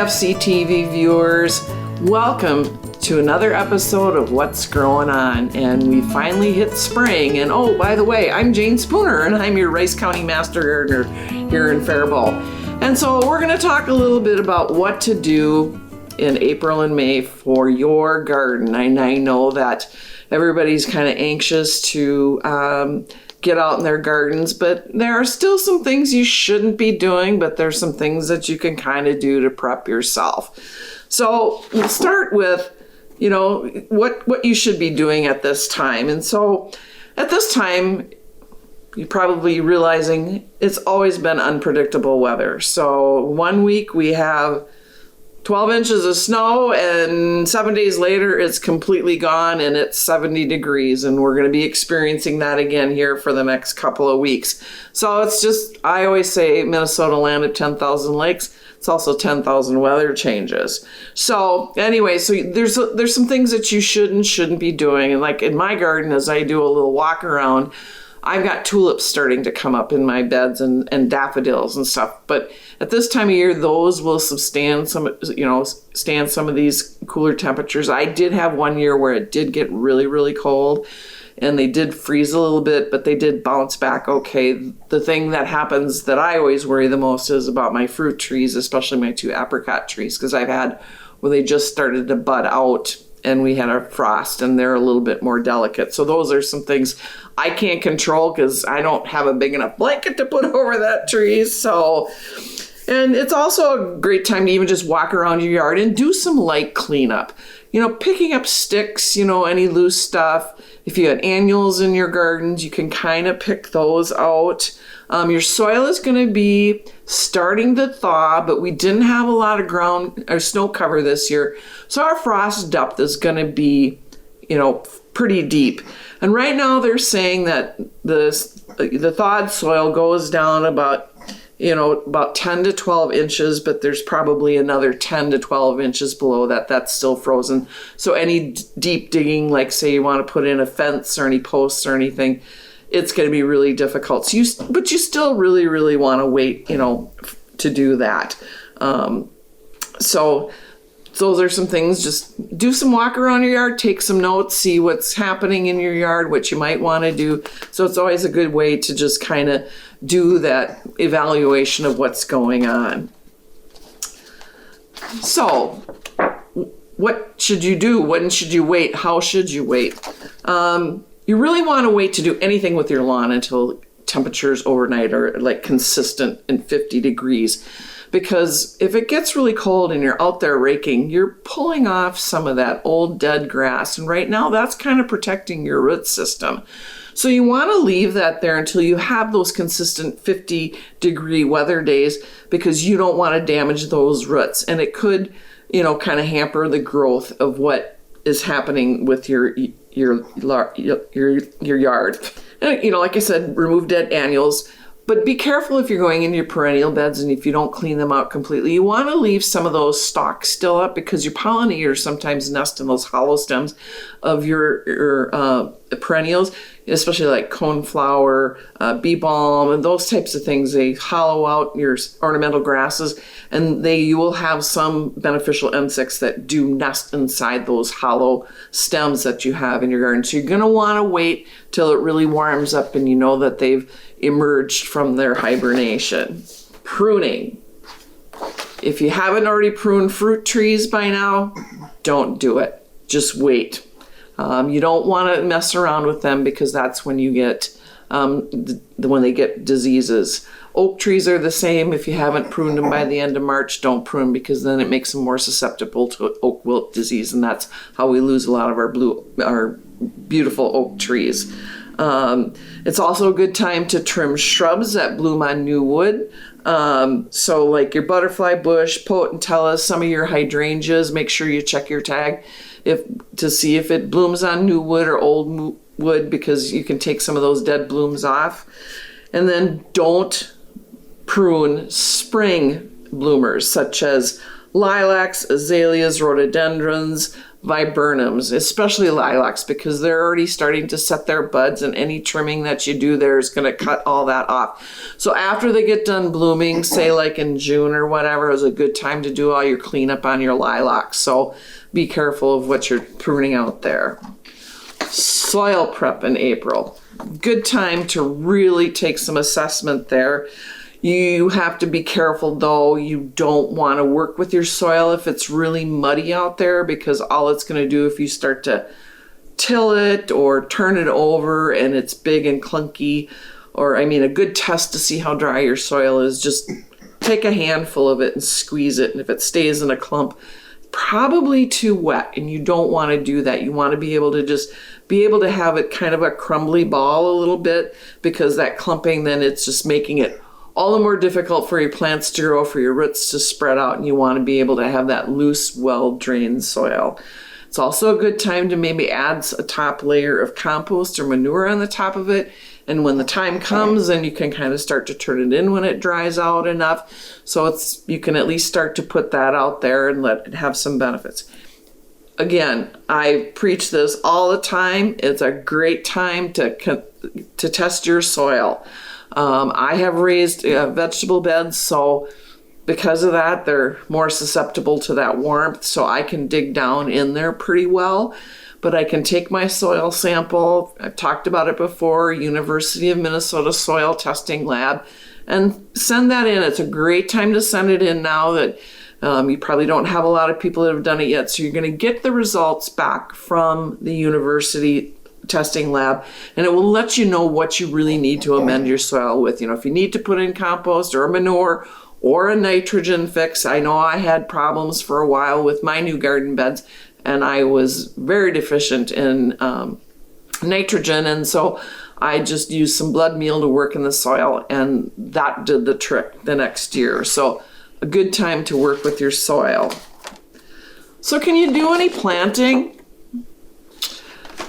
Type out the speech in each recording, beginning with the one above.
FCTV viewers, welcome to another episode of What's Growin On. And we finally hit spring. And oh, by the way, I'm Jayne Spooner and I'm your Rice County Master Gardener here in Faribault. And so we're going to talk a little bit about what to do in April and May for your garden. And I know that everybody's kind of anxious to get out in their gardens, but there are still some things you shouldn't be doing, but there's some things that you can kind of do to prep yourself. So we'll start with, what you should be doing at this time. And so at this time, you're probably realizing it's always been unpredictable weather. So 1 week we have 12 inches of snow, and 7 days later it's completely gone and it's 70 degrees, and we're going to be experiencing that again here for the next couple of weeks. So it's just, I always say Minnesota land of 10,000 lakes. It's also 10,000 weather changes. So anyway, so there's some things that you should and shouldn't be doing. And like in my garden, as I do a little walk around, I've got tulips starting to come up in my beds and daffodils and stuff. But at this time of year, those will stand some of these cooler temperatures. I did have 1 year where it did get really, really cold and they did freeze a little bit, but they did bounce back okay. The thing that happens that I always worry the most is about my fruit trees, especially my 2 apricot trees, because I've had where they just started to bud out and we had a frost and they're a little bit more delicate. So those are some things I can't control because I don't have a big enough blanket to put over that tree. And it's also a great time to even just walk around your yard and do some light cleanup. Picking up sticks, any loose stuff. If you had annuals in your gardens, you can kind of pick those out. Your soil is going to be starting to thaw, but we didn't have a lot of ground or snow cover this year. So our frost depth is going to be, pretty deep. And right now they're saying that the thawed soil goes down about 10 to 12 inches, but there's probably another 10 to 12 inches below that that's still frozen. So any deep digging, like say you want to put in a fence or any posts or anything, it's going to be really difficult. But you still really, really want to wait, to do that. So those are some things. Just do some walk around your yard, take some notes, see what's happening in your yard, what you might want to do. So it's always a good way to just kind of do that evaluation of what's going on. So what should you do? When should you wait? How should you wait? You really want to wait to do anything with your lawn until temperatures overnight are like consistent in 50 degrees. Because if it gets really cold and you're out there raking, you're pulling off some of that old dead grass. And right now that's kind of protecting your root system. So you want to leave that there until you have those consistent 50-degree weather days, because you don't want to damage those roots. And it could, kind of hamper the growth of what is happening with your yard. And, like I said, remove dead annuals. But be careful if you're going into your perennial beds and if you don't clean them out completely. You want to leave some of those stalks still up, because your pollinators sometimes nest in those hollow stems of your perennials, especially like coneflower, bee balm, and those types of things. They hollow out your ornamental grasses, and you will have some beneficial insects that do nest inside those hollow stems that you have in your garden. So you're going to want to wait till it really warms up and you know that they've emerged from their hibernation. Pruning. If you haven't already pruned fruit trees by now, don't do it. Just wait. You don't want to mess around with them, because that's when you get when they get diseases. Oak trees are the same. If you haven't pruned them by the end of March, don't prune, because then it makes them more susceptible to oak wilt disease, and that's how we lose a lot of our beautiful oak trees. It's also a good time to trim shrubs that bloom on new wood. So like your butterfly bush, potentilla, some of your hydrangeas, make sure you check your tag to see if it blooms on new wood or old wood, because you can take some of those dead blooms off. And then don't prune spring bloomers such as lilacs, azaleas, rhododendrons, viburnums, especially lilacs, because they're already starting to set their buds, and any trimming that you do there is going to cut all that off. So after they get done blooming, say like in June or whatever, is a good time to do all your cleanup on your lilacs. So be careful of what you're pruning out there. Soil prep in April. Good time to really take some assessment there. You have to be careful, though. You don't want to work with your soil if it's really muddy out there, because all it's going to do if you start to till it or turn it over and it's big and clunky, or a good test to see how dry your soil is, just take a handful of it and squeeze it. And if it stays in a clump, probably too wet, and you don't want to do that. You want to be able to have it kind of a crumbly ball a little bit, because that clumping, then it's just making it all the more difficult for your plants to grow, for your roots to spread out, and you want to be able to have that loose, well-drained soil. It's also a good time to maybe add a top layer of compost or manure on the top of it, and when the time comes, then you can kind of start to turn it in when it dries out enough. So you can at least start to put that out there and let it have some benefits. Again, I preach this all the time. It's a great time to test your soil. I have raised vegetable beds, so because of that, they're more susceptible to that warmth, so I can dig down in there pretty well. But I can take my soil sample, I've talked about it before, University of Minnesota Soil Testing Lab, and send that in. It's a great time to send it in now that you probably don't have a lot of people that have done it yet, so you're going to get the results back from the university testing lab, and it will let you know what you really need to amend your soil with. If you need to put in compost or manure or a nitrogen fix. I know I had problems for a while with my new garden beds, and I was very deficient in nitrogen, and so I just used some blood meal to work in the soil, and that did the trick the next year. So a good time to work with your soil. So can you do any planting?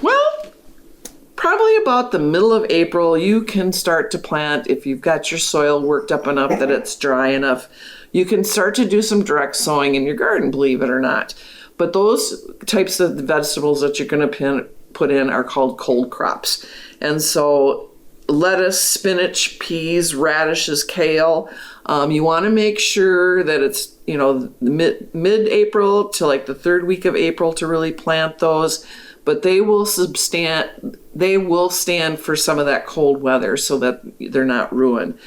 Well, probably about the middle of April, you can start to plant. If you've got your soil worked up enough that it's dry enough, you can start to do some direct sowing in your garden, believe it or not. But those types of vegetables that you're going to put in are called cold crops. And so lettuce, spinach, peas, radishes, kale, you want to make sure that it's, mid-April to like the third week of April to really plant those. But they will stand for some of that cold weather so that they're not ruined.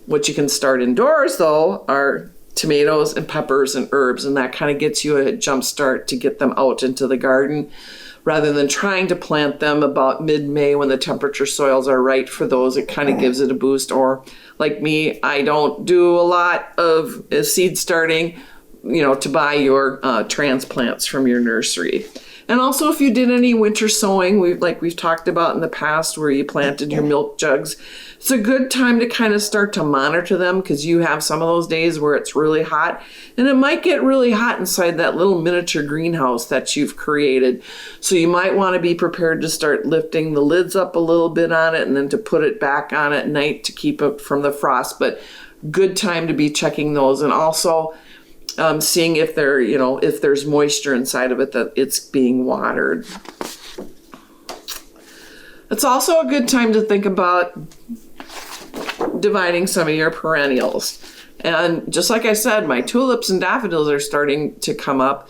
What you can start indoors, though, are tomatoes and peppers and herbs, and that kind of gets you a jump start to get them out into the garden, rather than trying to plant them about mid-May when the temperature soils are right for those. It kind of gives it a boost. Or like me, I don't do a lot of seed starting, to buy your transplants from your nursery. And also, if you did any winter sowing, we've talked about in the past, where you planted your milk jugs, it's a good time to kind of start to monitor them, because you have some of those days where it's really hot, and it might get really hot inside that little miniature greenhouse that you've created. So you might want to be prepared to start lifting the lids up a little bit on it, and then to put it back on at night to keep it from the frost. But good time to be checking those, and also seeing if if there's moisture inside of it, that it's being watered. It's also a good time to think about dividing some of your perennials. And just like I said, my tulips and daffodils are starting to come up,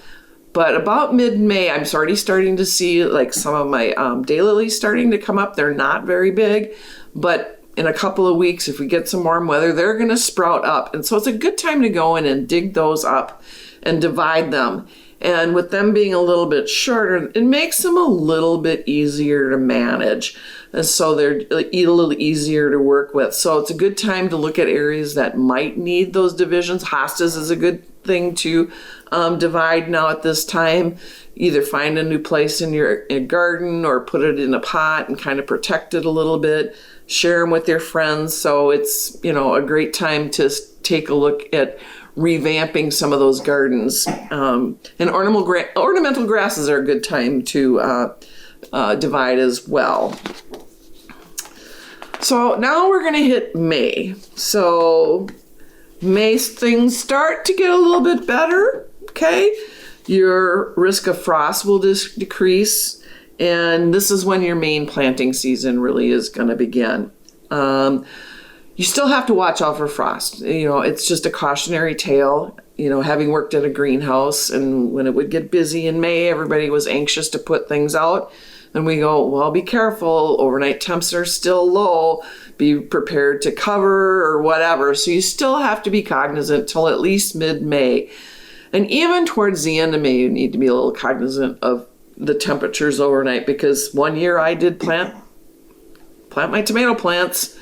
but about mid-May, I'm already starting to see like some of my daylilies starting to come up. They're not very big, but in a couple of weeks, if we get some warm weather, they're going to sprout up. And so it's a good time to go in and dig those up and divide them. And with them being a little bit shorter, it makes them a little bit easier to manage. And so they're a little easier to work with. So it's a good time to look at areas that might need those divisions. Hostas is a good thing to divide now at this time. Either find a new place in your garden or put it in a pot and kind of protect it a little bit. Share them with your friends. So it's, a great time to take a look at revamping some of those gardens. And ornamental grasses are a good time to divide as well. So now we're going to hit May. So May, things start to get a little bit better, okay? your risk of frost will decrease, and this is when your main planting season really is going to begin. You still have to watch out for frost. It's just a cautionary tale. Having worked at a greenhouse, and when it would get busy in May, everybody was anxious to put things out. And we go, well, be careful. Overnight temps are still low. Be prepared to cover or whatever. So you still have to be cognizant till at least mid-May. And even towards the end of May, you need to be a little cognizant of the temperatures overnight, because one year I did plant my tomato plants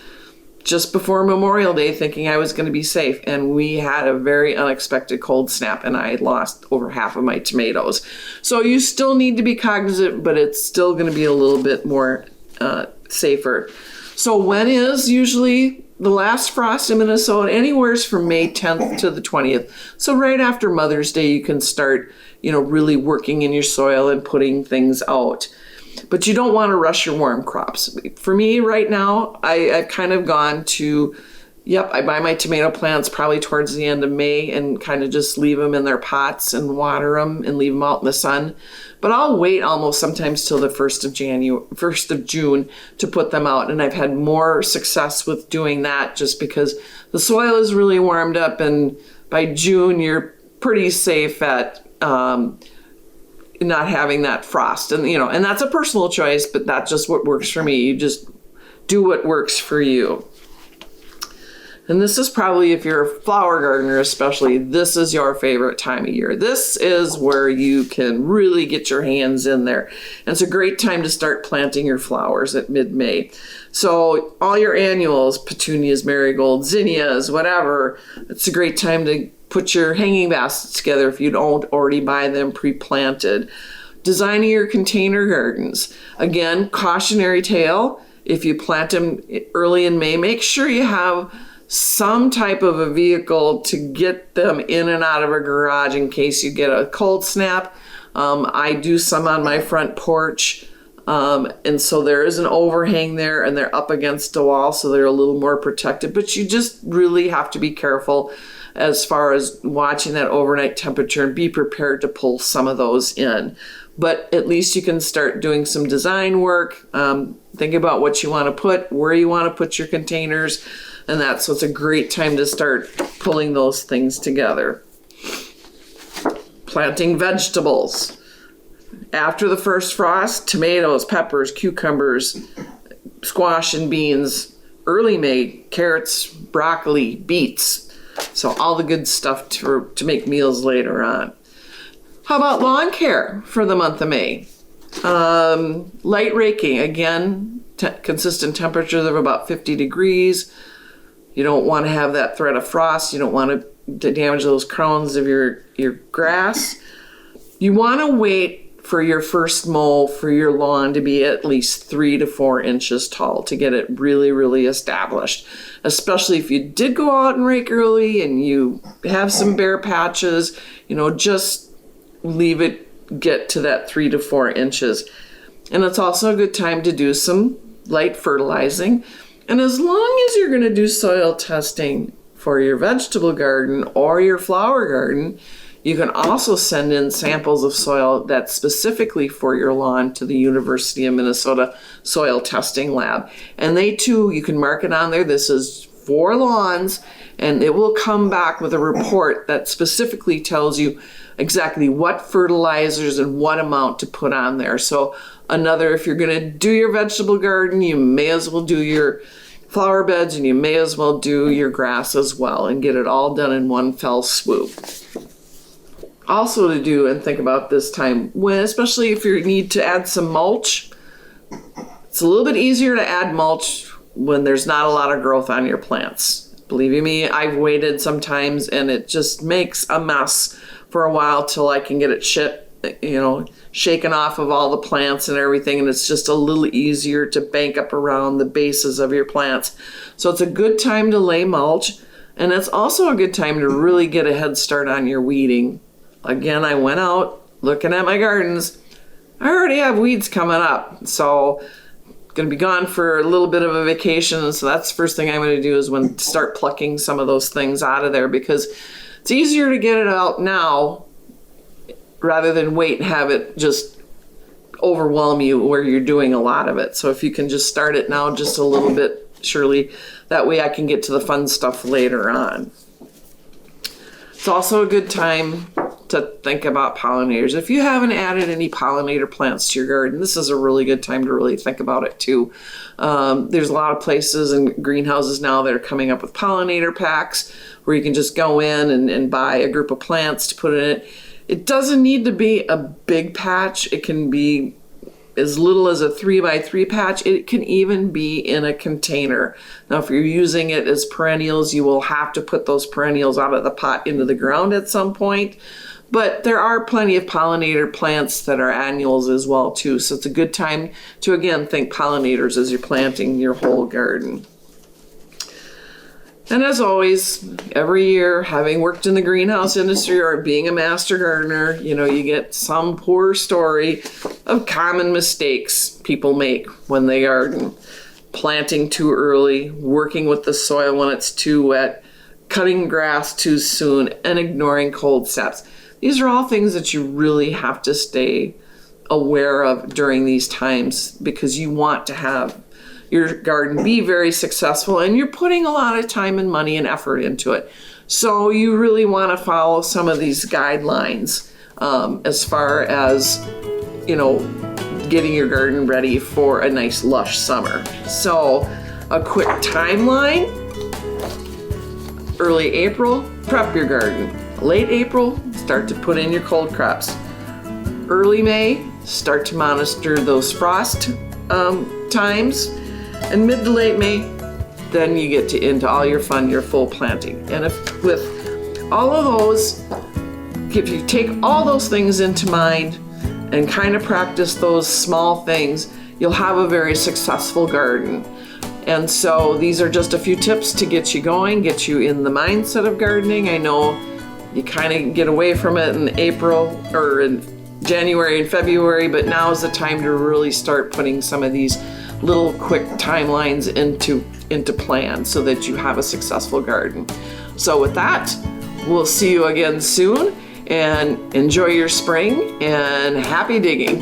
just before Memorial Day thinking I was going to be safe. And we had a very unexpected cold snap, and I lost over half of my tomatoes. So you still need to be cognizant, but it's still going to be a little bit more safer. So when is usually the last frost in Minnesota? Anywhere from May 10th to the 20th. So right after Mother's Day, you can start, really working in your soil and putting things out. But you don't want to rush your warm crops. For me right now, I've kind of gone to, I buy my tomato plants probably towards the end of May and kind of just leave them in their pots and water them and leave them out in the sun. But I'll wait almost sometimes till the 1st of June to put them out. And I've had more success with doing that just because the soil is really warmed up, and by June you're pretty safe at not having that frost. And and that's a personal choice, but that's just what works for me. You just do what works for you. And this is probably, if you're a flower gardener especially, this is your favorite time of year. This is where you can really get your hands in there. And it's a great time to start planting your flowers at mid-May. So all your annuals, petunias, marigolds, zinnias, whatever, it's a great time to put your hanging baskets together if you don't already buy them pre-planted. Designing your container gardens. Again, cautionary tale. If you plant them early in May, make sure you have some type of a vehicle to get them in and out of a garage in case you get a cold snap. I do some on my front porch. And so there is an overhang there, and they're up against a wall, so they're a little more protected. But you just really have to be careful as far as watching that overnight temperature and be prepared to pull some of those in. But at least you can start doing some design work. Think about what you want to put, where you want to put your containers, and so it's a great time to start pulling those things together. Planting vegetables. After the first frost, tomatoes, peppers, cucumbers, squash and beans. Early May, carrots, broccoli, beets. So all the good stuff to make meals later on. How about lawn care for the month of May? Light raking. Again, consistent temperatures of about 50 degrees. You don't want to have that threat of frost. You don't want to damage those crowns of your grass. You want to wait for your first mow for your lawn to be at least 3 to 4 inches tall to get it really, really established. Especially if you did go out and rake early and you have some bare patches, just leave it get to that 3 to 4 inches. And it's also a good time to do some light fertilizing. And as long as you're going to do soil testing for your vegetable garden or your flower garden, you can also send in samples of soil that's specifically for your lawn to the University of Minnesota Soil Testing Lab. And they too, you can mark it on there. This is for lawns, and it will come back with a report that specifically tells you exactly what fertilizers and what amount to put on there. So if you're going to do your vegetable garden, you may as well do your flower beds, and you may as well do your grass as well and get it all done in one fell swoop. Also to do and think about this time, especially if you need to add some mulch, it's a little bit easier to add mulch when there's not a lot of growth on your plants. Believe you me, I've waited sometimes and it just makes a mess for a while till I can get it shaken off of all the plants and everything, and it's just a little easier to bank up around the bases of your plants. So it's a good time to lay mulch, and it's also a good time to really get a head start on your weeding. Again, I went out looking at my gardens. I already have weeds coming up, so I'm going to be gone for a little bit of a vacation. So that's the first thing I'm going to do is start plucking some of those things out of there, because it's easier to get it out now rather than wait and have it just overwhelm you where you're doing a lot of it. So if you can just start it now just a little bit, Shirley, that way I can get to the fun stuff later on. It's also a good time to think about pollinators. If you haven't added any pollinator plants to your garden, this is a really good time to really think about it too. There's a lot of places and greenhouses now that are coming up with pollinator packs where you can just go in and buy a group of plants to put in it. It doesn't need to be a big patch. It can be as little as a 3x3 patch. It can even be in a container. Now, if you're using it as perennials, you will have to put those perennials out of the pot into the ground at some point. But there are plenty of pollinator plants that are annuals as well too. So it's a good time to, again, think pollinators as you're planting your whole garden. And as always, every year, having worked in the greenhouse industry or being a master gardener, you get some poor story of common mistakes people make when they garden. Planting too early, working with the soil when it's too wet, cutting grass too soon, and ignoring cold steps. These are all things that you really have to stay aware of during these times because you want to have your garden be very successful and you're putting a lot of time and money and effort into it. So you really want to follow some of these guidelines as far as, getting your garden ready for a nice lush summer. So a quick timeline: early April, prep your garden. Late April, start to put in your cold crops. Early May, start to monitor those frost times. And mid to late May, then you get into all your fun, your full planting. And if with all of those, if you take all those things into mind and kind of practice those small things, you'll have a very successful garden. And so these are just a few tips to get you going, get you in the mindset of gardening. I know you kind of get away from it in April or in January and February, but now is the time to really start putting some of these little quick timelines into plan so that you have a successful garden. So with that, we'll see you again soon, and enjoy your spring and happy digging.